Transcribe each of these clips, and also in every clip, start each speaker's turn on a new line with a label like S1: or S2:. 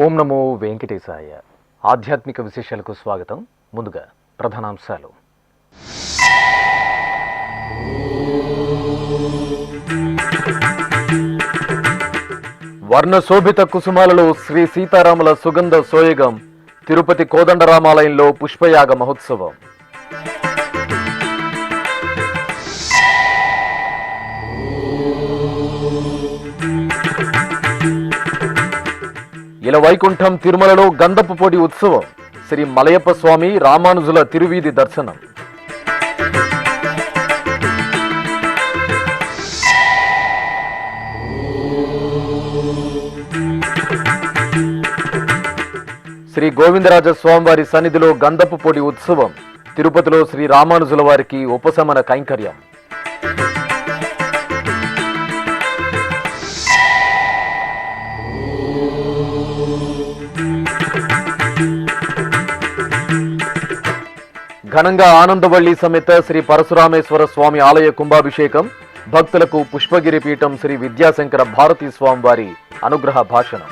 S1: ఓం నమో వెంకటేశాయ. ఆధ్యాత్మిక విశేషాలకు స్వాగతం. ముందుగా ప్రధానాంశాలు. వర్ణశోభిత కుసుమాలలో శ్రీ సీతారాముల సుగంధ సోయగం. తిరుపతి కోదండరామాలయంలో పుష్పయాగ మహోత్సవం. ఇలవైకుంఠం తిరుమలలో గంధపు పొడి ఉత్సవం. శ్రీ మలయప్ప స్వామి రామానుజుల తిరువీధి దర్శనం. శ్రీ గోవిందరాజ స్వామివారి సన్నిధిలో గంధపు పొడి ఉత్సవం. తిరుపతిలో శ్రీ రామానుజుల వారికి ఉపశమన కైంకర్యం. ఘనంగా ఆనందవల్లి సమేత శ్రీ పరశురామేశ్వర స్వామి ఆలయ కుంభాభిషేకం. భక్తులకు పుష్పగిరి పీఠం శ్రీ విద్యాశంకర భారతీ స్వామి వారి అనుగ్రహ భాషణం.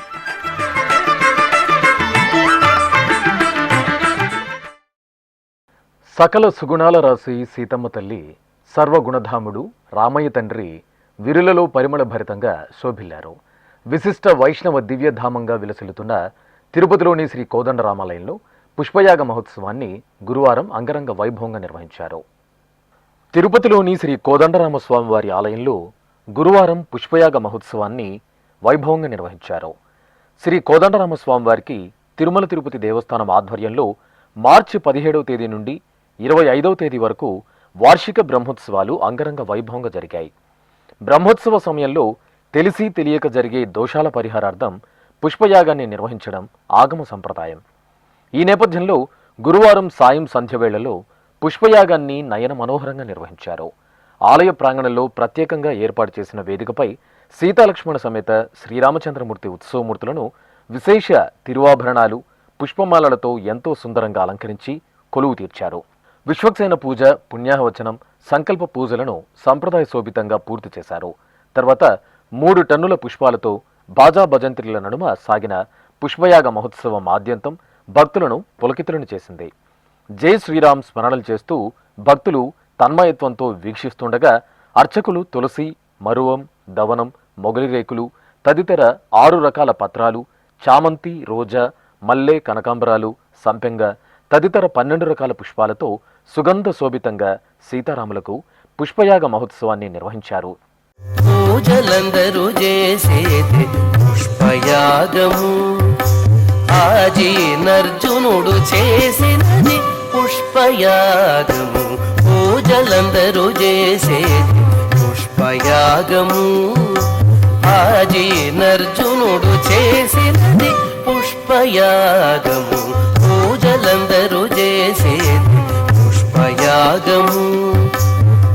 S1: సకల సుగుణాల రాశి సీతమ్మ తల్లి, సర్వగుణధాముడు రామయ్య తండ్రి విరులలో పరిమళ భరితంగా శోభిల్లారు. విశిష్ట వైష్ణవ దివ్యధామంగా విలసిల్లుతున్న తిరుపతిలోని శ్రీ కోదండరామాలయంలో పుష్పయాగ మహోత్సవాన్ని గురువారం అంగరంగ వైభవంగా నిర్వహించారు. తిరుపతిలోని శ్రీ కోదండరామస్వామి వారి ఆలయంలో గురువారం పుష్పయాగ మహోత్సవాన్ని వైభవంగా నిర్వహించారు. శ్రీ కోదండరామస్వామి వారికి తిరుమల తిరుపతి దేవస్థానం ఆధ్వర్యంలో మార్చి 17వ తేదీ నుండి 25వ తేదీ వరకు వార్షిక బ్రహ్మోత్సవాలు అంగరంగ వైభవంగా జరిగాయి. బ్రహ్మోత్సవ సమయంలో తెలిసి తెలియక జరిగే దోషాల పరిహారార్థం పుష్పయాగాన్ని నిర్వహించడం ఆగమ సంప్రదాయం. ఈ నేపథ్యంలో గురువారం సాయం సంధ్య వేళలో పుష్పయాగాన్ని నయన మనోహరంగా నిర్వహించారు. ఆలయ ప్రాంగణంలో ప్రత్యేకంగా ఏర్పాటు చేసిన వేదికపై సీతాలక్ష్మణ సమేత శ్రీరామచంద్రమూర్తి ఉత్సవమూర్తులను విశేష తిరువాభరణాలు, పుష్పమాలలతో ఎంతో సుందరంగా అలంకరించి కొలువు తీర్చారు. విశ్వక్సేన పూజ, పుణ్యాహవచనం, సంకల్ప పూజలను సంప్రదాయ శోభితంగా పూర్తి చేశారు. తర్వాత 3 టన్నుల పుష్పాలతో బాజా భజంత్రిల నడుమ సాగిన పుష్పయాగ మహోత్సవం ఆద్యంతం భక్తులను పులకితులను చేసింది. జై శ్రీరామ్ స్మరణలు చేస్తూ భక్తులు తన్మయత్వంతో వీక్షిస్తుండగా అర్చకులు తులసి, మరువం, దవనం, మొగలి రేకులు తదితర 6 రకాల పత్రాలు, చామంతి, రోజా, మల్లె, కనకాంబరాలు, సంపెంగ తదితర 12 రకాల పుష్పాలతో సుగంధ శోభితంగా సీతారాములకు పుష్పయాగ మహోత్సవాన్ని నిర్వహించారు.
S2: పూజలందరూ చేసేది పుష్పయాగము. ఆజీనర్జునుడు చేసినది పుష్పయాగము. పూజలందరూ చేసేది పుష్పయాగము. ఆజీనర్జునుడు చేసినది పుష్పయాగము. పూజలందరూ చేసేది పుష్పయాగము.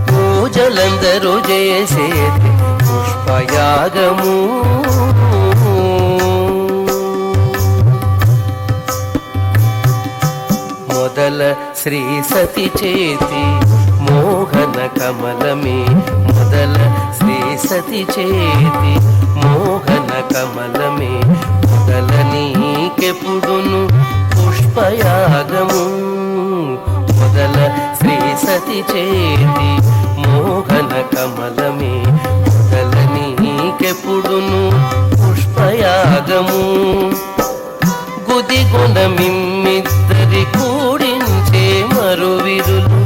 S2: పూజలందరూ చేసేది పుష్పయాగము. మొదల శ్రీ సతి చేతి మోహన కమలమే. మొదల శ్రీ సతి చేతి మోహన కమలమే. మొదల నీకెప్పుడును పుష్పయాగము. మొదల శ్రీ సతి చేతి మోహన కమలమే. మొదల నీకెప్పుడును పుష్పయాగము. గుదిగొనమిమ్మిద్దరి కూడించే మరువిరులు.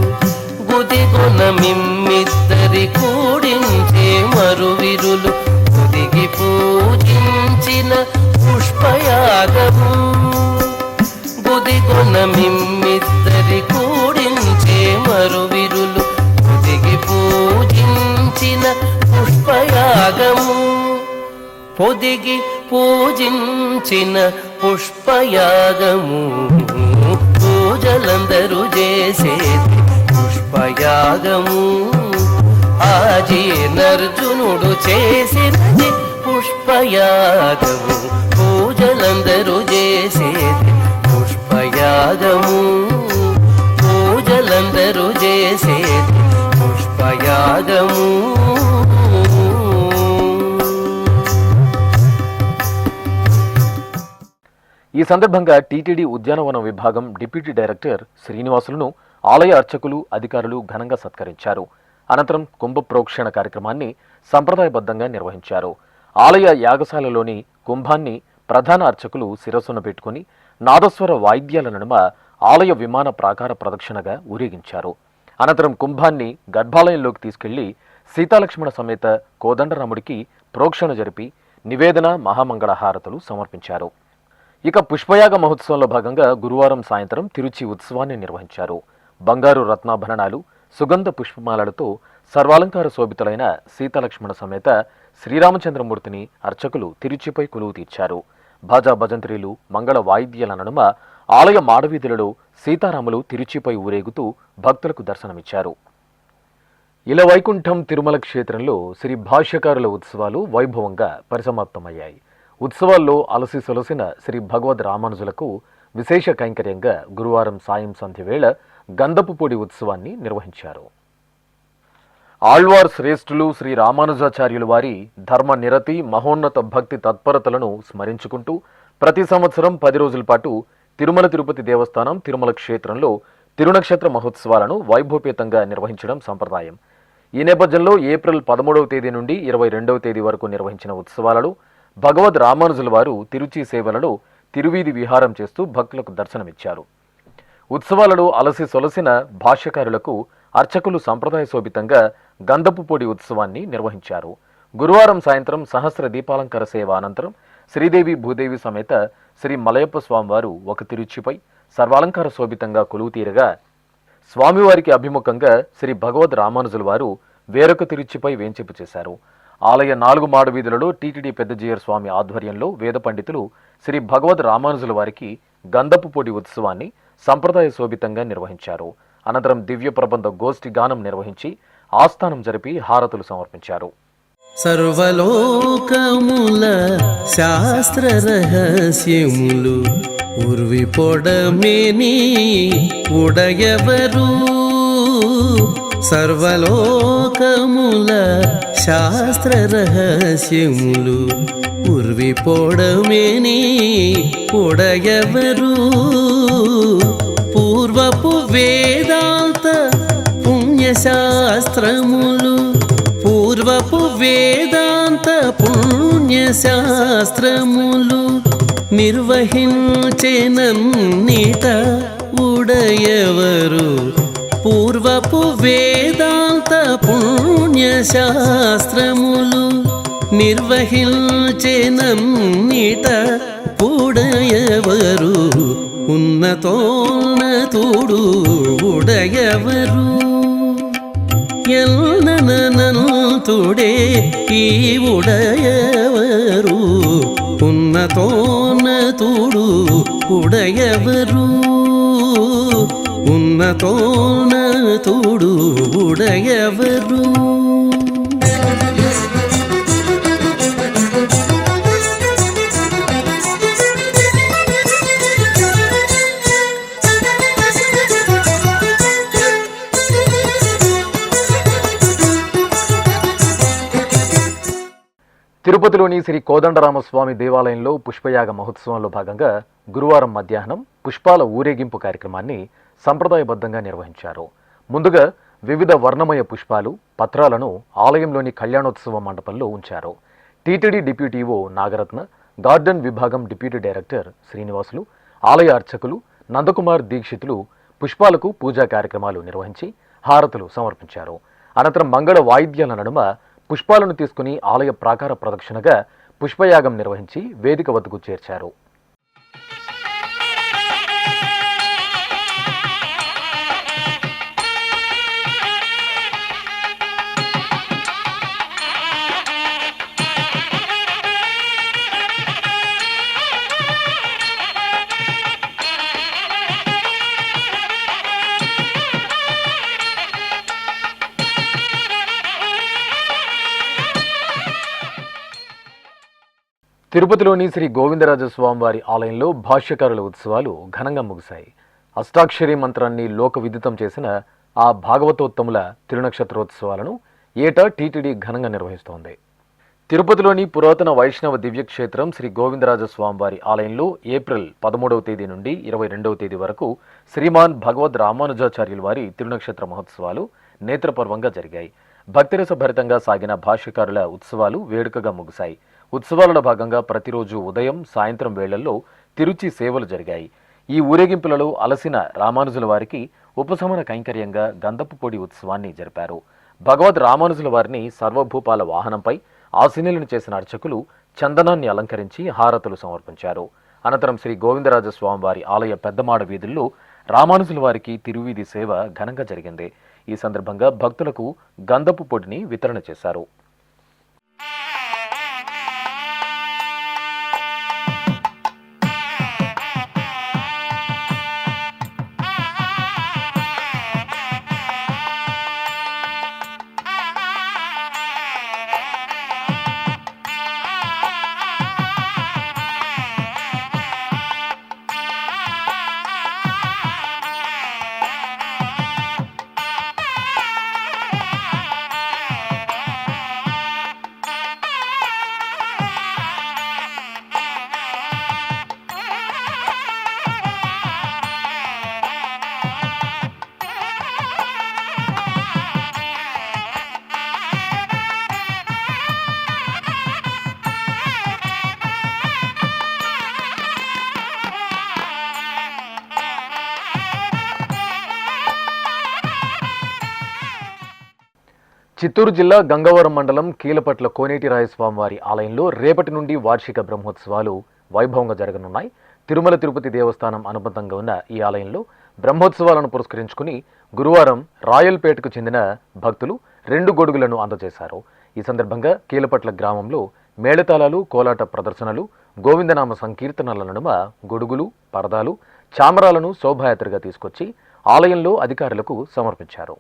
S2: గుదిగొనమిమ్మిద్దరి కూడించే మరువిరులు. గుదిగి పూజించిన పుష్పయాగము. గుదిగొనమిమ్మిద్దరి కూడించే మరువిరులు. గుదిగి పూజించిన పుష్పయాగము. పొదిగి పూజించిన పుష్పయాగము పూజలందరూ చేసేది పుష్పయాగము ఆజీర్ణర్జునుడు చేసినది పుష్పయాగము పూజలందరూ చేసేది పుష్పయాగము పూజలందరూ చేసేది పుష్పయాగము.
S1: ఈ సందర్భంగా టీటీడీ ఉద్యానవన విభాగం డిప్యూటీ డైరెక్టర్ శ్రీనివాసులను ఆలయ అర్చకులు అధికారులు ఘనంగా సత్కరించారు. అనంతరం కుంభ ప్రోక్షణ కార్యక్రమాన్ని సంప్రదాయబద్ధంగా నిర్వహించారు. ఆలయ యాగశాలలోని కుంభాన్ని ప్రధాన అర్చకులు శిరస్సున పెట్టుకుని నాదస్వర వాయిద్యాల నడుమ ఆలయ విమాన ప్రాకార ప్రదక్షిణగా ఊరేగించారు. అనంతరం కుంభాన్ని గర్భాలయంలోకి తీసుకెళ్లి సీతాలక్ష్మణ సమేత కోదండరాముడికి ప్రోక్షణ జరిపి నివేదన మహామంగళ హారతులు సమర్పించారు. ఇక పుష్పయాగ మహోత్సవంలో భాగంగా గురువారం సాయంత్రం తిరుచి ఉత్సవాన్ని నిర్వహించారు. బంగారు రత్నాభరణాలు సుగంధ పుష్పమాలలతో సర్వాలంకార శోభితులైన సీతాలక్ష్మణ సమేత శ్రీరామచంద్రమూర్తిని అర్చకులు తిరుచిపై కొలువు తీర్చారు. భాజా భజంత్రీలు మంగళ వాయిద్యాల నడుమ ఆలయ మాడవీధులలో సీతారాములు తిరుచిపై ఊరేగుతూ భక్తులకు దర్శనమిచ్చారు. ఇలవైకుంఠం తిరుమల క్షేత్రంలో శ్రీ భాష్యకారుల ఉత్సవాలు వైభవంగా పరిసమాప్తమయ్యాయి. ఉత్సవాల్లో అలసి సొలసిన శ్రీ భగవద్ రామానుజులకు విశేష కైంకర్యంగా గురువారం సాయం సంధ్య వేళ గంధపు పొడి ఉత్సవాన్ని నిర్వహించారు. ఆళ్వార్ శ్రేష్ఠులు శ్రీ రామానుజాచార్యులు వారి ధర్మ నిరతి మహోన్నత భక్తి తత్పరతలను స్మరించుకుంటూ ప్రతి సంవత్సరం 10 రోజుల పాటు తిరుమల తిరుపతి దేవస్థానం తిరుమల క్షేత్రంలో తిరునక్షత్ర మహోత్సవాలను వైభవపేతంగా నిర్వహించడం సంప్రదాయం. ఈ నేపథ్యంలో ఏప్రిల్ 13వ తేదీ నుండి 22వ తేదీ వరకు నిర్వహించిన ఉత్సవాలలో భగవద్ రామానుజుల వారు తిరుచి సేవలలో తిరువీధి విహారం చేస్తూ భక్తులకు దర్శనమిచ్చారు. ఉత్సవాలలో అలసి సొలసిన భాష్యకారులకు అర్చకులు సంప్రదాయ శోభితంగా గంధపు పొడి ఉత్సవాన్ని నిర్వహించారు. గురువారం సాయంత్రం సహస్ర దీపాలంకార సేవ అనంతరం శ్రీదేవి భూదేవి సమేత శ్రీ మలయప్ప స్వామివారు ఒక తిరుచిపై సర్వాలంకార శోభితంగా కొలువు తీరగా స్వామివారికి అభిముఖంగా శ్రీ భగవద్ రామానుజుల వారు వేరొక తిరుచిపై వేంచేపు చేశారు. ఆలయ 4 మాడు వీధులలో టీటీడీ పెద్దజీయర్ స్వామి ఆధ్వర్యంలో వేద పండితులు శ్రీ భగవద్ రామానుజుల వారికి గంధపు పొడి ఉత్సవాన్ని సంప్రదాయ శోభితంగా నిర్వహించారు. అనంతరం దివ్య ప్రబంధ గోష్ఠి గానం నిర్వహించి ఆస్థానం జరిపి హారతులు సమర్పించారు.
S2: సర్వలోకముల శాస్త్ర రహస్యములు ఉర్వి పొడమేని ఉడయవరు సర్వలోకముల శాస్త్ర రహస్యములు ఉర్వి పొడమేని ఉడయవరు పూర్వపు వేదాంత పుణ్యశాస్త్రములు పూర్వపు వేదాంత పుణ్యశాస్త్రములు నిర్వహించెనన్నిట ఉడయవరు పూర్వపు వేదాంత పుణ్యశాస్త్రములు నిర్వహించెనన్నిట ఉడయవరు ఉన్నతోన్నతుడు ఉడయవరు ఎల్ననంతుడే ఈ ఉడయవరు ఉన్నతోన్నతుడు ఉడయవరు ఉన్నతోన్నతుడు ఉడయవరు.
S1: తిరుపతిలోని శ్రీ కోదండరామస్వామి దేవాలయంలో పుష్పయాగ మహోత్సవంలో భాగంగా గురువారం మధ్యాహ్నం పుష్పాల ఊరేగింపు కార్యక్రమాన్ని సంప్రదాయబద్ధంగా నిర్వహించారు. ముందుగా వివిధ వర్ణమయ పుష్పాలు పత్రాలను ఆలయంలోని కళ్యాణోత్సవ మండపంలో ఉంచారు. టీటీడీ డిప్యూటీఓ నాగరత్న, గార్డెన్ విభాగం డిప్యూటీ డైరెక్టర్ శ్రీనివాసులు, ఆలయ అర్చకులు నందకుమార్ దీక్షితులు పుష్పాలకు పూజా కార్యక్రమాలు నిర్వహించి హారతులు సమర్పించారు. అనంతరం మంగళ వాయిద్యాల నడుమ పుష్పాలను తీసుకుని ఆలయ ప్రాకార ప్రదక్షిణగా పుష్పయాగం నిర్వహించి వేదిక వద్దకు చేర్చారు. తిరుపతిలోని శ్రీ గోవిందరాజ స్వామివారి ఆలయంలో భాష్యకారుల ఉత్సవాలు ఘనంగా ముగిశాయి. అష్టాక్షరి మంత్రాన్ని లోక విదితం చేసిన ఆ భాగవతోత్తముల తిరునక్షత్రోత్సవాలను ఏటా టీటీడీ ఘనంగా నిర్వహిస్తోంది. తిరుపతిలోని పురాతన వైష్ణవ దివ్యక్షేత్రం శ్రీ గోవిందరాజ స్వామివారి ఆలయంలో ఏప్రిల్ 13వ తేదీ నుండి 22వ తేదీ వరకు శ్రీమాన్ భగవద్ రామానుజాచార్యుల వారి తిరునక్షత్ర మహోత్సవాలు నేత్రపర్వంగా జరిగాయి. భక్తిరస భరితంగా సాగిన భాష్యకారుల ఉత్సవాలు వేడుకగా ముగిశాయి. ఉత్సవాలలో భాగంగా ప్రతిరోజు ఉదయం సాయంత్రం వేళల్లో తిరుచి సేవలు జరిగాయి. ఈ ఊరేగింపులలో అలసిన రామానుజుల వారికి ఉపశమన కైంకర్యంగా గంధపు పొడి ఉత్సవాన్ని జరిపారు. భగవద్ రామానుజుల వారిని సర్వభూపాల వాహనంపై ఆశీనులను చేసిన అర్చకులు చందనాన్ని అలంకరించి హారతులు సమర్పించారు. అనంతరం శ్రీ గోవిందరాజ స్వామివారి ఆలయ పెద్దమాడ వీధుల్లో రామానుజుల వారికి తిరువీధి సేవ ఘనంగా జరిగింది. ఈ సందర్భంగా భక్తులకు గంధపు పొడిని వితరణ చేశారు. చిత్తూరు జిల్లా గంగవరం మండలం కీలపట్ల కోనేటి రాయస్వామివారి ఆలయంలో రేపటి నుండి వార్షిక బ్రహ్మోత్సవాలు వైభవంగా జరగనున్నాయి. తిరుమల తిరుపతి దేవస్థానం అనుబంధంగా ఉన్న ఈ ఆలయంలో బ్రహ్మోత్సవాలను పురస్కరించుకుని గురువారం రాయల్పేటకు చెందిన భక్తులు 2 గొడుగులను అందజేశారు. ఈ సందర్భంగా కీలపట్ల గ్రామంలో మేళతాళాలు, కోలాట ప్రదర్శనలు, గోవిందనామ సంకీర్తనల నడుమ గొడుగులు, పరదాలు, చామరాలను శోభాయాత్రగా తీసుకొచ్చి ఆలయంలో అధికారులకు సమర్పించారు.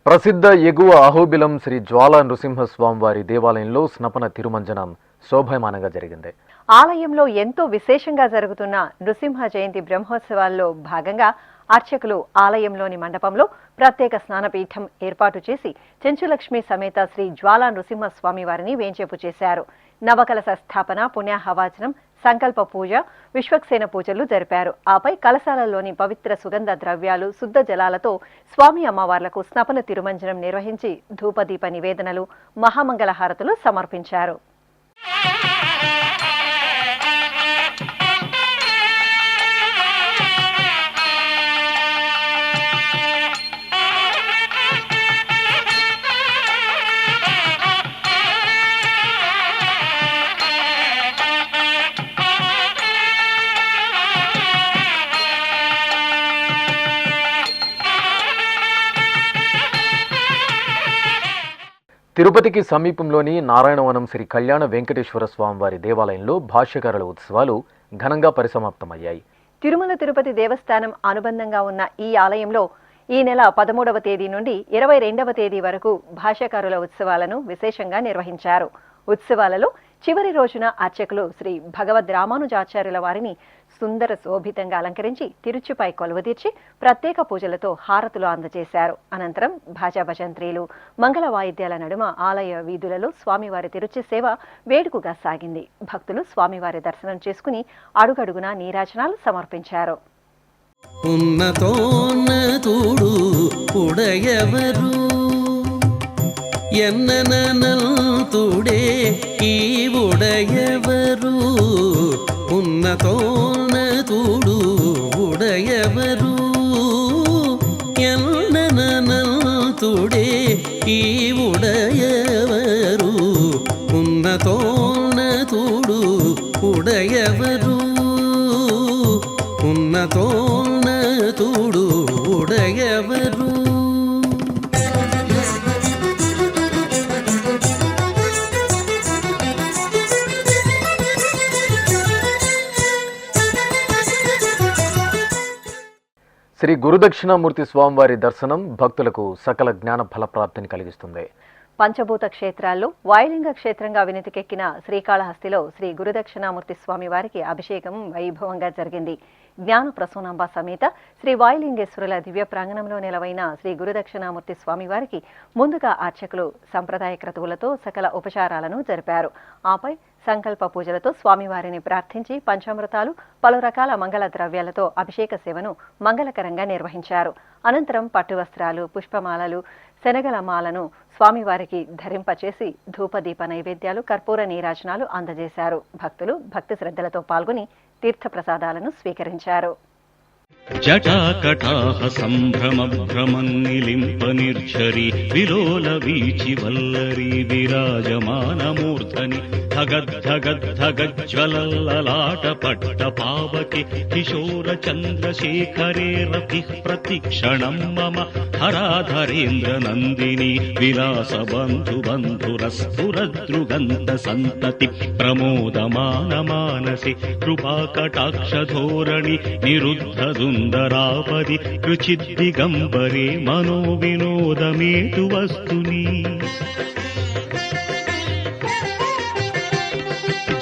S1: ప్రసిద్ధ ఎగువ అహోబిలం శ్రీ జ్వాలా నృసింహస్వామివారి దేవాలయంలో స్నపన తిరుమంజనం శోభాయమానంగా జరిగింది.
S3: ఆలయంలో ఎంతో విశేషంగా జరుగుతున్న నృసింహ జయంతి బ్రహ్మోత్సవాల్లో భాగంగా అర్చకులు ఆలయంలోని మండపంలో ప్రత్యేక స్నానపీఠం ఏర్పాటు చేసి చెంచులక్ష్మి సమేత శ్రీ జ్వాలా నృసింహస్వామి వారిని వేంచేపు చేశారు. నవకలశ స్థాపన, పుణ్యాహవాచనం, సంకల్ప పూజ, విశ్వక్సేన పూజలు జరిపారు. ఆపై కలశాలలోని పవిత్ర సుగంధ ద్రవ్యాలు, శుద్ధ జలాలతో స్వామి అమ్మవార్లకు స్నపన తిరుమంజనం నిర్వహించి ధూపదీప నివేదనలు, మహామంగళ హారతులు సమర్పించారు.
S1: తిరుపతికి సమీపంలోని నారాయణవనం శ్రీ కళ్యాణ వెంకటేశ్వర స్వామివారి దేవాలయంలో భాష్యకారుల ఉత్సవాలు ఘనంగా పరిసమాప్తమయ్యాయి.
S3: తిరుమల తిరుపతి దేవస్థానం అనుబంధంగా ఉన్న ఈ ఆలయంలో ఈ నెల 13వ తేదీ నుండి 22వ తేదీ వరకు భాష్యకారుల ఉత్సవాలను విశేషంగా నిర్వహించారు. ఉత్సవాలలో చివరి రోజున అర్చకులు శ్రీ భగవద్ రామానుజాచార్యుల వారిని సుందర శోభితంగా అలంకరించి తిరుచుపై కొలువుదీర్చి ప్రత్యేక పూజలతో హారతులు అందజేశారు. అనంతరం భాజా భజంత్రీలు, మంగళ వాయిద్యాల నడుమ ఆలయ వీధులలో స్వామివారి తిరుచి సేవ వేడుకగా సాగింది. భక్తులు స్వామివారి దర్శనం చేసుకుని అడుగడుగునా నీరాజనాలు సమర్పించారు.
S2: ఉన్నతోన్నతుడు ఉడయవరు ఎన్ననంతుడే ఈ ఉడయవరు ఉన్నతోన్నతుడు ఉడయవరు ఎన్ననంతుడే ఈ ఉడయవరు ఉన్నతోన్నతుడు ఉడయవరు ఉన్నతోన్నతుడు ఉడయవరు.
S1: శ్రీ గురుదక్షిణామూర్తి స్వామివారి దర్శనం భక్తులకు సకల జ్ఞాన ఫలప్రాప్తిని కలిగిస్తుంది.
S3: పంచభూత క్షేత్రాల్లో వాయులింగ క్షేత్రంగా వినితికెక్కిన శ్రీకాళహస్తిలో శ్రీ గురుదక్షిణామూర్తి స్వామి వారికి అభిషేకం వైభవంగా జరిగింది. జ్ఞాన ప్రసూనాంబ సమేత శ్రీ వాయులింగేశ్వరుల దివ్య ప్రాంగణంలో నెలవైన శ్రీ గురుదక్షిణామూర్తి స్వామి వారికి ముందుగా అర్చకులు సంప్రదాయ క్రతువులతో సకల ఉపచారాలను జరిపారు. ఆపై సంకల్ప పూజలతో స్వామివారిని ప్రార్థించి పంచామృతాలు, పలు రకాల మంగళ ద్రవ్యాలతో అభిషేక సేవను మంగళకరంగా నిర్వహించారు. అనంతరం పట్టు వస్త్రాలు, పుష్పమాలలు, శనగల మాలను స్వామివారికి ధరింపచేసి ధూపదీప నైవేద్యాలు, కర్పూర నీరాజనాలు అందజేశారు. భక్తులు భక్తి శ్రద్ధలతో పాల్గొని తీర్థప్రసాదాలను స్వీకరించారు.
S4: జటాకటాహ సంభ్రమ భ్రమన్నిలింప నిర్ఝరి విలోల వీచి వల్లరి విరాజమానమూర్ధని ధగద్ధగద్ధగజ్వలల్లలాట పట్ట పావకి కిశోర చంద్రశేఖరే రతి ప్రతిక్షణం మమ హరాధరేంద్ర నందిని విలాస బంధు బంధురస్ఫురదృగంధ సంతతి ప్రమోదమాన మానసి కృపాకటాక్ష ధోరణి నిరుద్ధ సుందరాపది రుచిద్దిగంబరే మనో వినోదమేతు వస్తుని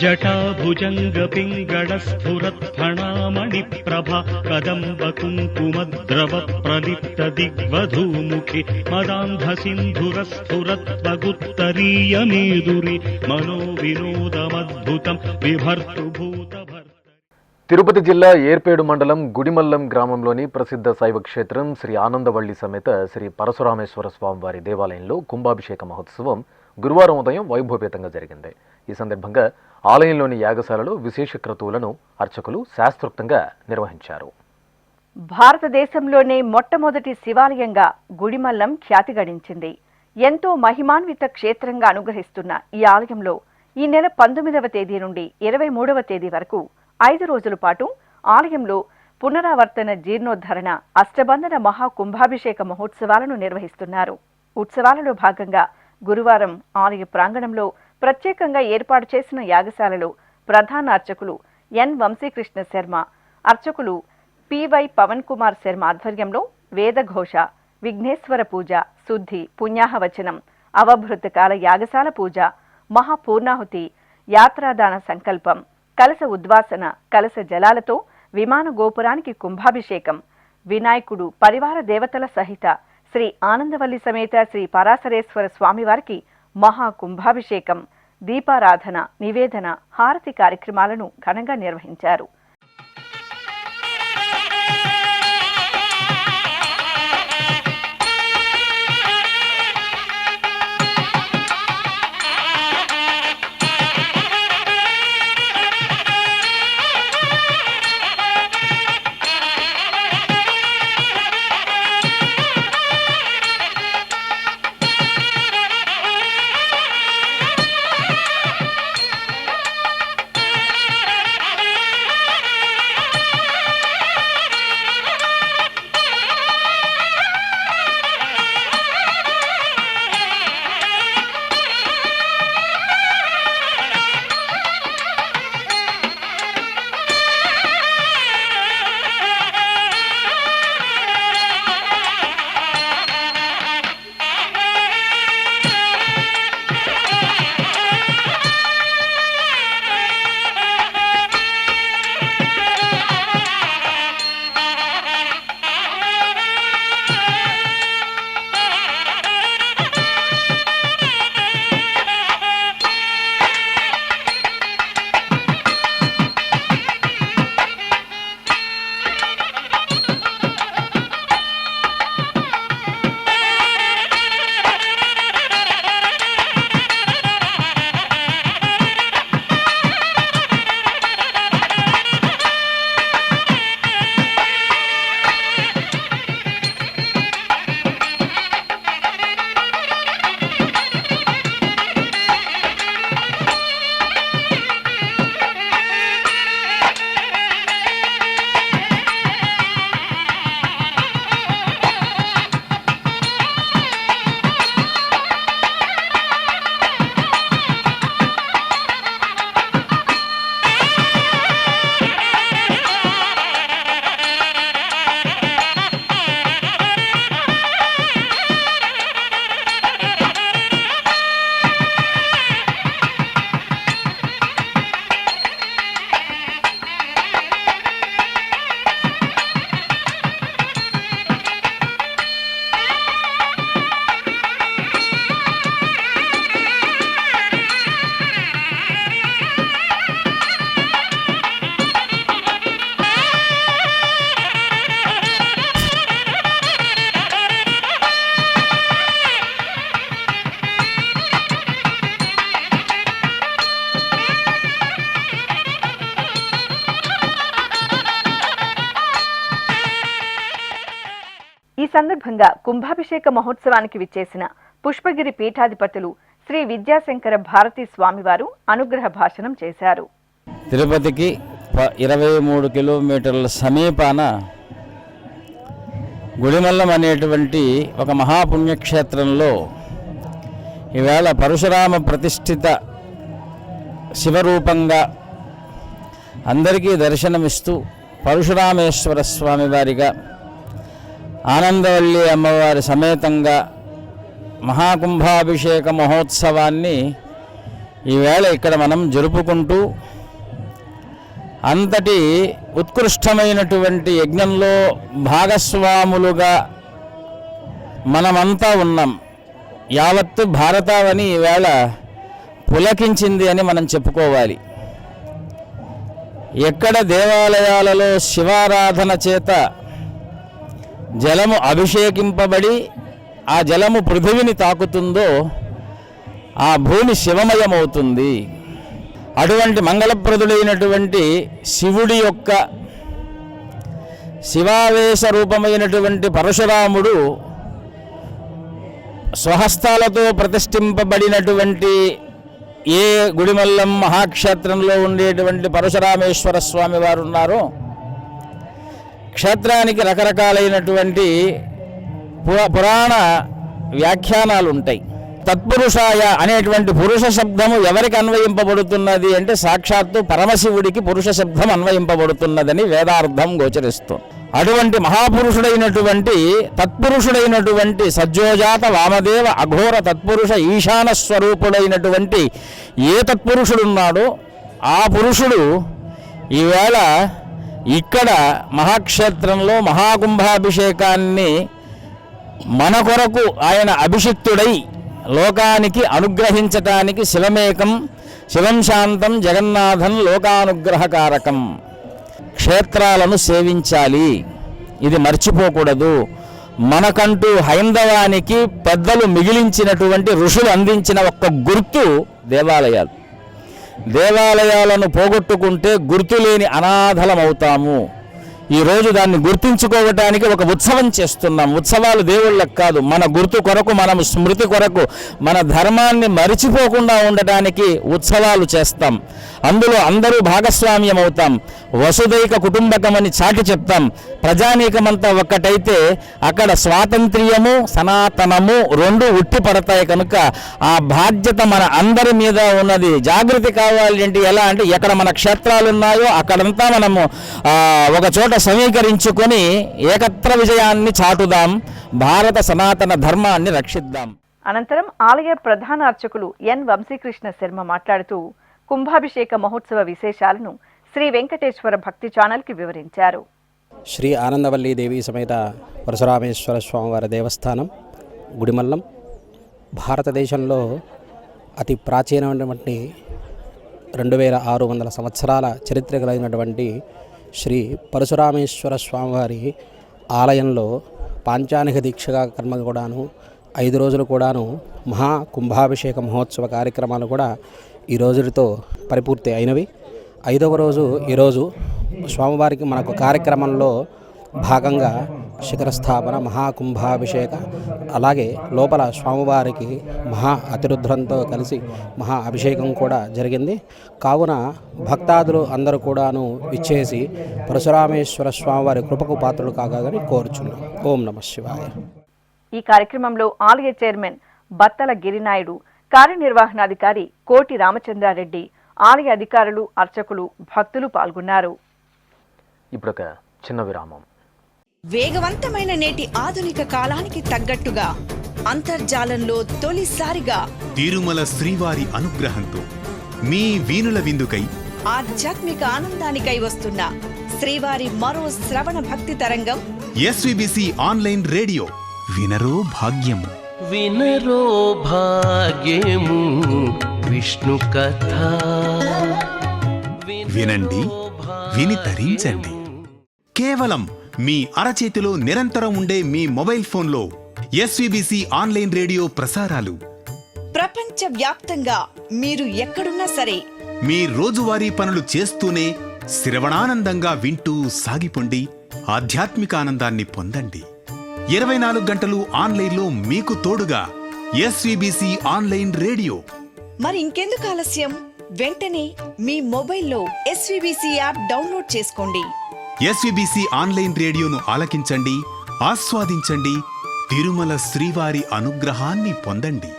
S4: జటాభుజంగ పింగళ స్ఫురత్ ఫణామణి ప్రభ కదంబ కుంకుమద్రవ ప్రలిప్త దిగ్వధూముఖి మదాంధ సింధుర స్ఫురత్ వగుత్తరీయ మేదురి మనో వినోదమద్భుతం విభర్తు భూత
S1: తిరుపతి జిల్లా ఏర్పేడు మండలం గుడిమల్లం గ్రామంలోని ప్రసిద్ధ శైవ క్షేత్రం శ్రీ ఆనందవల్లి సమేత శ్రీ పరశురామేశ్వర స్వామివారి దేవాలయంలో కుంభాభిషేక మహోత్సవం గురువారం ఉదయం వైభవపేతంగా జరిగింది. ఈ సందర్భంగా ఆలయంలోని యాగశాలలో విశేష క్రతువులను అర్చకులు శాస్త్రోక్తంగా నిర్వహించారు.
S5: భారతదేశంలోనే మొట్టమొదటి శివాలయంగా గుడిమల్లం ఖ్యాతి గడించింది. ఎంతో మహిమాన్విత క్షేత్రంగా అనుగ్రహిస్తున్న ఈ ఆలయంలో ఈ నెల 19వ తేదీ నుండి 23వ తేదీ వరకు 5 రోజుల పాటు ఆలయంలో పునరావర్తన జీర్ణోద్ధరణ అష్టబంధన మహాకుంభాభిషేక మహోత్సవాలను నిర్వహిస్తున్నారు. ఉత్సవాలలో భాగంగా గురువారం ఆలయ ప్రాంగణంలో ప్రత్యేకంగా ఏర్పాటు చేసిన యాగశాలలో ప్రధాన అర్చకులు ఎన్ వంశీకృష్ణ శర్మ, అర్చకులు పివై పవన్ కుమార్ శర్మ ఆధ్వర్యంలో వేదఘోష, విఘ్నేశ్వర పూజ, శుద్ధి, పుణ్యాహవచనం, అవభృతకాల యాగశాల పూజ, మహాపూర్ణాహుతి, యాత్రాదాన సంకల్పం, కలశ ఉద్వాసన, కలశ జలాలతో విమాన గోపురానికి కుంభాభిషేకం, వినాయకుడు పరివార దేవతల సహిత శ్రీ ఆనందవల్లి సమేత శ్రీ పరాశరేశ్వర స్వామివారికి మహాకుంభాభిషేకం, దీపారాధన, నివేదన, హారతి కార్యక్రమాలను ఘనంగా నిర్వహించారు. సందర్భంగా కుంభాభిషేక మహోత్సవానికి విచ్చేసిన పుష్పగిరి పీఠాధిపతులు శ్రీ విద్యాశంకర భారతీ స్వామివారు అనుగ్రహ భాషణం చేశారు.
S6: తిరుపతికి 23 కిలోమీటర్ల సమీపాన గుడిమల్లం అనేటువంటి ఒక మహాపుణ్యక్షేత్రంలో ఈవేళ పరశురామ ప్రతిష్ఠిత శివరూపంగా అందరికీ దర్శనమిస్తూ పరశురామేశ్వర స్వామి వారిగా ఆనందవల్లి అమ్మవారి సమేతంగా మహాకుంభాభిషేక మహోత్సవాన్ని ఈవేళ ఇక్కడ మనం జరుపుకుంటూ అంతటి ఉత్కృష్టమైనటువంటి యజ్ఞంలో భాగస్వాములుగా మనమంతా ఉన్నాం. యావత్తు భారతావని ఈవేళ పులకించింది అని మనం చెప్పుకోవాలి. ఎక్కడ దేవాలయాలలో శివారాధన చేత జలము అభిషేకింపబడి ఆ జలము పృథివిని తాకుతుందో ఆ భూమి శివమయమవుతుంది. అటువంటి మంగళప్రదుడైనటువంటి శివుడి యొక్క శివావేశ రూపమైనటువంటి పరశురాముడు స్వహస్తాలతో ప్రతిష్ఠింపబడినటువంటి ఏ గుడిమల్లం మహాక్షేత్రంలో ఉండేటువంటి పరశురామేశ్వర స్వామి వారు ఉన్నారో క్షేత్రానికి రకరకాలైనటువంటి పురాణ వ్యాఖ్యానాలు ఉంటాయి. తత్పురుషాయ అనేటువంటి పురుష శబ్దము ఎవరికి అన్వయింపబడుతున్నది అంటే సాక్షాత్తు పరమశివుడికి పురుష శబ్దం అన్వయింపబడుతున్నదని వేదార్థం గోచరిస్తుంది. అటువంటి మహాపురుషుడైనటువంటి తత్పురుషుడైనటువంటి సజ్జోజాత వామదేవ అఘోర తత్పురుష ఈశాన స్వరూపుడైనటువంటి ఏ తత్పురుషుడున్నాడో ఆ పురుషుడు ఈవేళ ఇక్కడ మహాక్షేత్రంలో మహాకుంభాభిషేకాన్ని మన కొరకు ఆయన అభిషిక్తుడై లోకానికి అనుగ్రహించటానికి శివమేకం శివం శాంతం జగన్నాథం లోకానుగ్రహకారకం. క్షేత్రాలను సేవించాలి, ఇది మర్చిపోకూడదు. మనకంటూ హైందవానికి పెద్దలు మిగిలించినటువంటి ఋషులు అందించిన ఒక్క గుర్తు దేవాలయాలు. దేవాలయాలను పోగొట్టుకుంటే గుర్తులేని అనాథలమవుతాము. ఈరోజు దాన్ని గుర్తించుకోవటానికి ఒక ఉత్సవం చేస్తున్నాం. ఉత్సవాలు దేవుళ్ళకు కాదు, మన గుర్తు కొరకు, మనం స్మృతి కొరకు, మన ధర్మాన్ని మరిచిపోకుండా ఉండటానికి ఉత్సవాలు చేస్తాం. అందులో అందరూ భాగస్వామ్యం అవుతాం. వసుదైక కుటుంబకమని చాటి చెప్తాం. ప్రజానీకమంతా ఒక్కటైతే అక్కడ స్వాతంత్ర్యము సనాతనము రెండు ఉట్టి పడతాయి. కనుక ఆ బాధ్యత మన అందరి మీద ఉన్నది. జాగృతి కావాలి అంటే ఎలా అంటే ఎక్కడ మన క్షేత్రాలు ఉన్నాయో అక్కడంతా మనము ఒక చోట సమీకరించుకొని ఏకత్ర విజయాన్ని చాటుదాం. భారత సనాతన ధర్మాన్ని రక్షిద్దాం.
S5: అనంతరం ఆలయ ప్రధాన అర్చకులు ఎన్ వంశీకృష్ణ శర్మ మాట్లాడుతూ కుంభాభిషేక మహోత్సవ విశేషాలను శ్రీ వెంకటేశ్వర భక్తి ఛానల్కి వివరించారు.
S7: శ్రీ ఆనందవల్లి దేవి సమేత పరశురామేశ్వర స్వామివారి దేవస్థానం గుడిమల్లం భారతదేశంలో అతి ప్రాచీనమైనటువంటి 2600 సంవత్సరాల చరిత్ర కలిగినటువంటి శ్రీ పరశురామేశ్వర స్వామివారి ఆలయంలో పాంచానిక దీక్షగా కర్మ కూడాను 5 రోజులు కూడాను మహా కుంభాభిషేక మహోత్సవ కార్యక్రమాలు కూడా ఈ రోజుతో పరిపూర్తి అయినవి. 5వ రోజు ఈరోజు స్వామివారికి మనకు కార్యక్రమంలో భాగంగా శిఖరస్థాపన మహాకుంభాభిషేక, అలాగే లోపల స్వామివారికి మహా అతిరుద్రంతో కలిసి మహా అభిషేకం కూడా జరిగింది. కావున భక్తాదులు అందరూ కూడాను విచ్చేసి పరశురామేశ్వర స్వామివారి కృపకు పాత్రలు కాగాలని కోరుచున్నాం. ఓం నమః శివాయ.
S5: ఈ కార్యక్రమంలో ఆలయ చైర్మన్ బత్తల గిరినాయుడు, కార్యనిర్వహణాధికారి కోటి రామచంద్రారెడ్డి, ఆలయ అధికారులు, అర్చకులు, భక్తులు పాల్గొన్నారు.
S1: ఇప్పుడొక చిన్న విరామం.
S8: వేగవంతమైన నేటి ఆధునిక కాలానికి తగ్గట్టుగా అంతర్జాలంలో తొలిసారిగా
S9: తిరుమల శ్రీవారి అనుగ్రహంతో మీ వీణుల విందుకై
S8: ఆధ్యాత్మిక ఆనందానికై వస్తున్న శ్రీవారి మరో శ్రవణ భక్తి తరంగం
S9: ఎస్విబిసి ఆన్లైన్ రేడియో. వినరో భాగ్యము,
S2: వినరో భాగ్యము విష్ణు కథ.
S9: వినండి, విని తరించండి. కేవలం మీ అరచేతిలో నిరంతరం ఉండే మీ మొబైల్ ఫోన్లో ఎస్విబిసి ఆన్లైన్ రేడియో ప్రసారాలు
S8: ప్రపంచ వ్యాప్తంగా మీరు ఎక్కడున్నా సరే
S9: మీ రోజువారీ పనులు చేస్తూనే శ్రవణానందంగా వింటూ సాగిపోండి, ఆధ్యాత్మిక ఆనందాన్ని పొందండి. 24 గంటలు ఆన్లైన్లో మీకు తోడుగా ఎస్వీబీసీ ఆన్లైన్ రేడియో.
S8: మరి ఇంకెందుకు ఆలస్యం? వెంటనే మీ మొబైల్లో ఎస్వీబీసీ యాప్ డౌన్లోడ్ చేసుకోండి.
S9: ఎస్వీబీసీ ఆన్లైన్ రేడియోను ఆలకించండి, ఆస్వాదించండి, తిరుమల శ్రీవారి అనుగ్రహాన్ని పొందండి.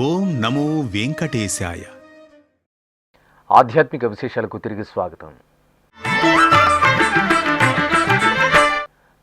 S9: ఓం నమో వెంకటేశాయ.
S1: ఆధ్యాత్మిక విశేషాలకు తిరిగి స్వాగతం.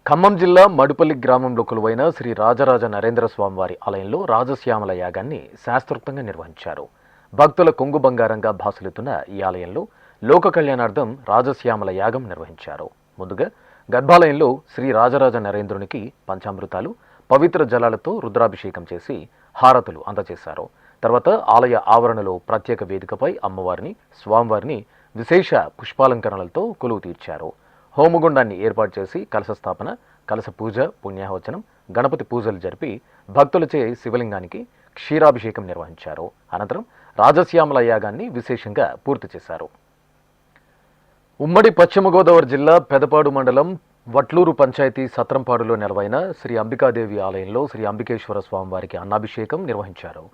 S1: ఖమ్మం జిల్లా మడుపల్లి గ్రామంలో కొలువైన శ్రీ రాజరాజ నరేంద్ర స్వామివారి ఆలయంలో రాజశ్యామల యాగాన్ని శాస్త్రోక్తంగా నిర్వహించారు. భక్తుల కొంగు బంగారంగా భాసలుతున్న ఈ ఆలయంలో లోక కళ్యాణార్థం రాజశ్యామల యాగం నిర్వహించారు. ముందుగా గర్భాలయంలో శ్రీ రాజరాజ నరేంద్రునికి పంచామృతాలు, పవిత్ర జలాలతో రుద్రాభిషేకం చేసి హారతులు అందజేశారు. తర్వాత ఆలయ ఆవరణలో ప్రత్యేక వేదికపై అమ్మవారిని, స్వామివారిని విశేష పుష్పాలంకరణలతో కొలువు తీర్చారు. హోమగుండాన్ని ఏర్పాటు చేసి కలశ స్థాపన, కలశ పూజ, పుణ్యాహవచనం, గణపతి పూజలు జరిపి భక్తులచే శివలింగానికి క్షీరాభిషేకం నిర్వహించారు. అనంతరం రాజశ్యామల యాగాన్ని విశేషంగా పూర్తి చేశారు. ఉమ్మడి పశ్చిమ గోదావరి జిల్లా పెదపాడు మండలం వట్లూరు పంచాయతీ సత్రంపాడులో నెలవైన శ్రీ అంబికాదేవి ఆలయంలో శ్రీ అంబికేశ్వర స్వామివారికి అన్నాభిషేకం నిర్వహించారు.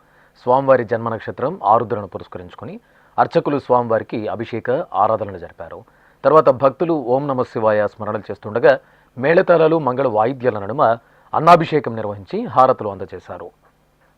S1: స్వామివారి జన్మ నక్షత్రం ఆరుద్రను పురస్కరించుకుని అర్చకులు స్వామివారికి అభిషేక ఆరాధనలు జరిపారు. తర్వాత భక్తులు ఓం నమ శివాయ స్మరణలు చేస్తుండగా మేళతాళాలు, మంగళ వాయిద్యాల నడుమ అన్నాభిషేకం నిర్వహించి హారతులు అందజేశారు.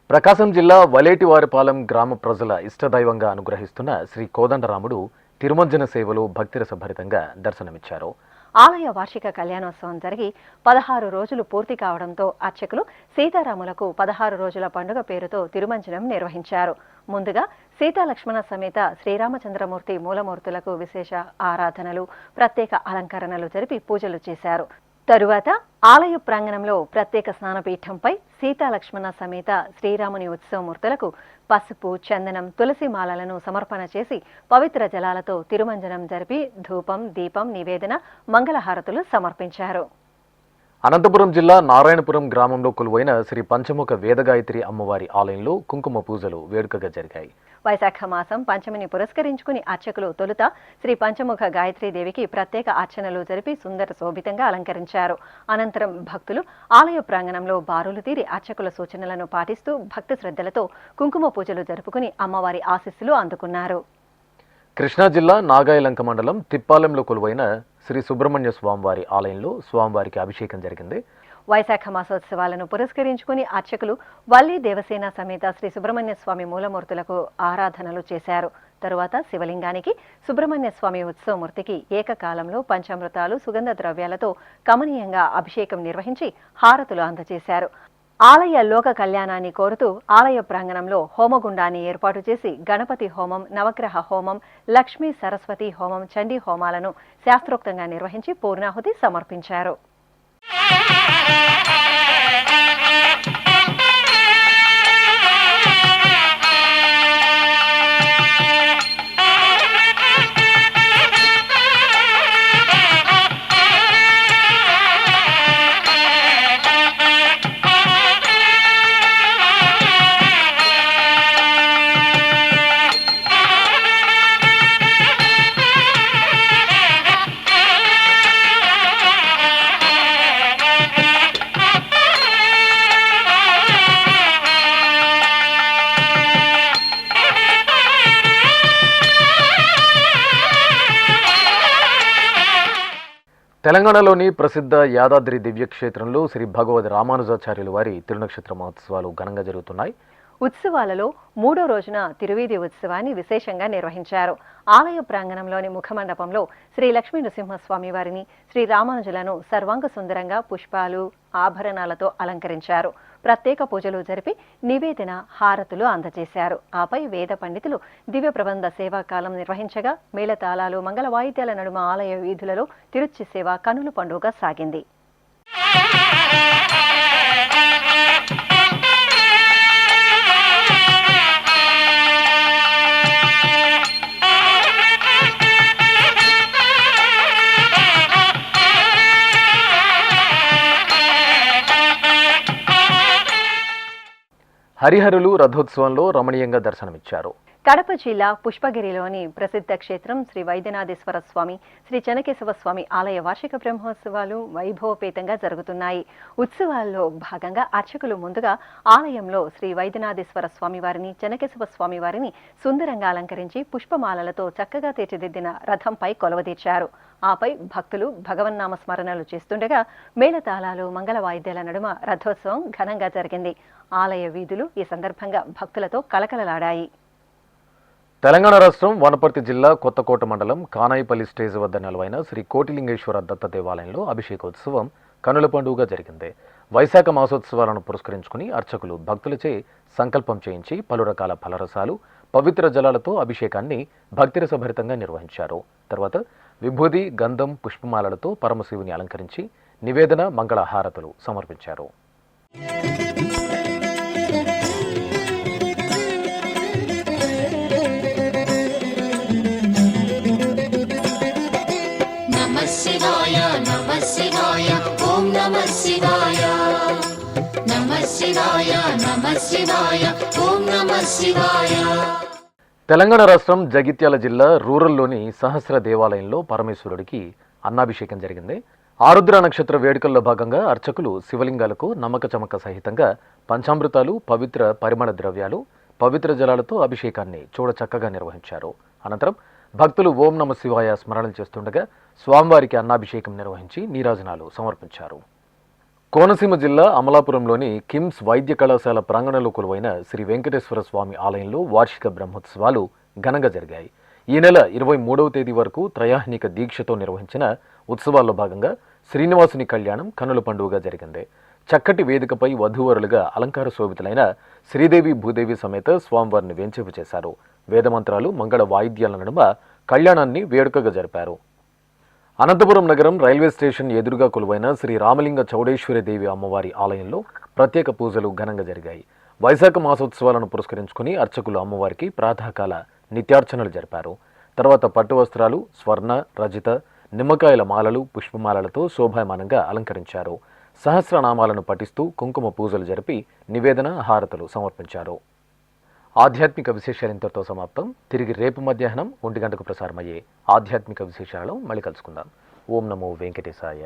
S1: ప్రకాశం జిల్లా వలేటివారిపాలెం గ్రామ ప్రజల ఇష్టదైవంగా అనుగ్రహిస్తున్న శ్రీ కోదండరాముడు తిరుమంజన సేవలో భక్తిరసభరితంగా దర్శనమిచ్చారు.
S3: ఆలయ వార్షిక కళ్యాణోత్సవం జరిగి 16 రోజులు పూర్తి కావడంతో అర్చకులు సీతారాములకు 16 రోజుల పండుగ పేరుతో తిరుమంజనం నిర్వహించారు. ముందుగా సీతాలక్ష్మణ సమేత శ్రీరామచంద్రమూర్తి మూలమూర్తులకు విశేష ఆరాధనలు, ప్రత్యేక అలంకరణలు జరిపి పూజలు చేశారు. తరువాత ఆలయ ప్రాంగణంలో ప్రత్యేక స్నానపీఠంపై సీతాలక్ష్మణ సమేత శ్రీరాముని ఉత్సవమూర్తులకు పసుపు, చందనం, తులసి మాలలను సమర్పణ చేసి పవిత్ర జలాలతో తిరుమంజనం జరిపి ధూపం, దీపం, నివేదన, మంగళహారతులు సమర్పించారు.
S1: అనంతపురం జిల్లా నారాయణపురం గ్రామంలో కొలువైన శ్రీ పంచముఖ వేదగాయత్రి అమ్మవారి ఆలయంలో కుంకుమ పూజలు వేడుకగా జరిగాయి.
S3: వైశాఖ మాసం పంచమిని పురస్కరించుకుని అర్చకులు తొలుత శ్రీ పంచముఖ గాయత్రీదేవికి ప్రత్యేక అర్చనలు జరిపి సుందర శోభితంగా అలంకరించారు. అనంతరం భక్తులు ఆలయ ప్రాంగణంలో బారులు తీరి అర్చకుల సూచనలను పాటిస్తూ భక్తి శ్రద్ధలతో కుంకుమ పూజలు జరుపుకుని అమ్మవారి ఆశీస్సులు అందుకున్నారు.
S1: కృష్ణా జిల్లా నాగాయలంక మండలం తిప్పాలెంలో కొలువైన శ్రీ సుబ్రహ్మణ్య స్వామివారి ఆలయంలో స్వామివారికి అభిషేకం జరిగింది.
S3: వైశాఖ మాసోత్సవాలను పురస్కరించుకుని అర్చకులు వల్లి దేవసేన సమేత శ్రీ సుబ్రహ్మణ్య స్వామి మూలమూర్తులకు ఆరాధనలు చేశారు. తరువాత శివలింగానికి, సుబ్రహ్మణ్య స్వామి ఉత్సవమూర్తికి ఏకకాలంలో పంచామృతాలు, సుగంధ ద్రవ్యాలతో కమనీయంగా అభిషేకం నిర్వహించి హారతులు అందజేశారు. ఆలయ లోక కళ్యాణాన్ని కోరుతూ ఆలయ ప్రాంగణంలో హోమగుండాన్ని ఏర్పాటు చేసి గణపతి హోమం, నవగ్రహ హోమం, లక్ష్మీ సరస్వతి హోమం, చండీ హోమాలను శాస్త్రోక్తంగా నిర్వహించి పూర్ణాహుతి సమర్పించారు.
S1: తెలంగాణలోని ప్రసిద్ధ యాదాద్రి దివ్యక్షేత్రంలో శ్రీ భగవద్ రామానుజాచార్యుల వారి తిరునక్షత్ర మహోత్సవాలు ఘనంగా జరుగుతున్నాయి.
S3: ఉత్సవాలలో 3వ రోజున తిరువీధి ఉత్సవాన్ని విశేషంగా నిర్వహించారు. ఆలయ ప్రాంగణంలోని ముఖమండపంలో శ్రీ లక్ష్మీ నృసింహస్వామి వారిని, శ్రీ రామానుజులను సర్వాంగ సుందరంగా పుష్పాలు, ఆభరణాలతో అలంకరించారు. ప్రత్యేక పూజలు జరిపి నివేదన, హారతులు అందజేశారు. ఆపై వేద పండితులు దివ్య ప్రబంధ సేవాకాలం నిర్వహించగా మేళతాళాలు, మంగళ వాయిద్యాల నడుమ ఆలయ వీధులలో తిరుచి సేవ కనుల పండుగ సాగింది.
S1: హరిహరులు రథోత్సవంలో రమణీయంగా దర్శనమిచ్చారు.
S3: కడప జిల్లా పుష్పగిరిలోని ప్రసిద్ధ క్షేత్రం శ్రీ వైద్యనాథేశ్వర స్వామి, శ్రీ చెన్నకేశవ స్వామి ఆలయ వార్షిక బ్రహ్మోత్సవాలు వైభవపేతంగా జరుగుతున్నాయి. ఉత్సవాల్లో భాగంగా అర్చకులు ముందుగా ఆలయంలో శ్రీ వైద్యనాథేశ్వర స్వామి వారిని, చెన్నకేశవ స్వామి వారిని సుందరంగా అలంకరించి పుష్పమాలలతో చక్కగా తీర్చిదిద్దిన రథంపై కొలవదీర్చారు. ఆపై భక్తులు భగవన్నామ స్మరణలు చేస్తుండగా మేళతాళాలు, మంగళ వాయిద్యాల నడుమ రథోత్సవం ఘనంగా జరిగింది. ఆలయ వీధులు ఈ సందర్భంగా భక్తులతో కలకలలాడాయి.
S1: తెలంగాణ రాష్ట్రం వనపర్తి జిల్లా కొత్తకోట మండలం కానాయిపల్లి స్టేజ్ వద్ద నెలవైన శ్రీ కోటిలింగేశ్వర దత్త దేవాలయంలో అభిషేకోత్సవం కనుల పండుగగా జరిగింది. వైశాఖ మాసోత్సవాలను పురస్కరించుకుని అర్చకులు భక్తులచే సంకల్పం చేయించి పలు రకాల ఫలరసాలు, పవిత్ర జలాలతో అభిషేకాన్ని భక్తిరసభరితంగా నిర్వహించారు. తర్వాత విభూది, గంధం, పుష్పమాలలతో పరమశివుని అలంకరించి నివేదన, మంగళ హారతులు సమర్పించారు.
S10: శివాయ నమః శివాయ ఓం నమః శివాయ నమః శివాయ నమః శివాయ ఓం నమః శివాయ.
S1: తెలంగాణ రాష్ట్రం జగిత్యాల జిల్లా రూరల్లోని సహస్ర దేవాలయంలో పరమేశ్వరుడికి అన్నాభిషేకం జరిగింది. ఆరుద్ర నక్షత్ర వేడుకల్లో భాగంగా అర్చకులు శివలింగాలకు నమ్మక చమక సహితంగా పంచామృతాలు, పవిత్ర పరిమళ ద్రవ్యాలు, పవిత్ర జలాలతో అభిషేకాన్ని చూడచక్కగా నిర్వహించారు. అనంతరం భక్తులు ఓం నమ శివాయ స్మరణలు చేస్తుండగా స్వామివారికి అన్నాభిషేకం నిర్వహించి నీరాజనాలు సమర్పించారు. కోనసీమ జిల్లా అమలాపురంలోని కిమ్స్ వైద్య కళాశాల ప్రాంగణంలో కొలువైన శ్రీ వెంకటేశ్వర స్వామి ఆలయంలో వార్షిక బ్రహ్మోత్సవాలు ఘనంగా జరిగాయి. ఈ నెల 23వ తేదీ వరకు త్రయాహ్నిక దీక్షతో నిర్వహించిన ఉత్సవాల్లో భాగంగా శ్రీనివాసుని కళ్యాణం కనుల పండుగగా జరిగింది. చక్కటి వేదికపై వధూవరులుగా అలంకార శోభితులైన శ్రీదేవి, భూదేవి సమేత స్వామివారిని వేంచేపు చేశారు. వేదమంత్రాలు, మంగళ వాయిద్యాల నడుమ కళ్యాణాన్ని వేడుకగా జరిపారు. అనంతపురం నగరం రైల్వే స్టేషన్ ఎదురుగా కొలువైన శ్రీ రామలింగ చౌడేశ్వరి దేవి అమ్మవారి ఆలయంలో ప్రత్యేక పూజలు ఘనంగా జరిగాయి. వైశాఖ మాసోత్సవాలను పురస్కరించుకుని అర్చకులు అమ్మవారికి ప్రాతకాల నిత్యార్చనలు జరిపారు. తర్వాత పట్టు వస్త్రాలు, స్వర్ణ, రజిత, నిమ్మకాయల మాలలు, పుష్పమాలలతో శోభాయమానంగా అలంకరించారు. సహస్రనామాలను పఠిస్తూ కుంకుమ పూజలు జరిపి నివేదన, హారతులు సమర్పించారు. ఆధ్యాత్మిక విశేషాలు ఇంతటితో సమాప్తం. తిరిగి రేపు మధ్యాహ్నం 1 గంటకు ప్రసారమయ్యే ఆధ్యాత్మిక విశేషాలు మళ్ళీ కలుసుకుందాం. ఓం నమో వెంకటేశాయ.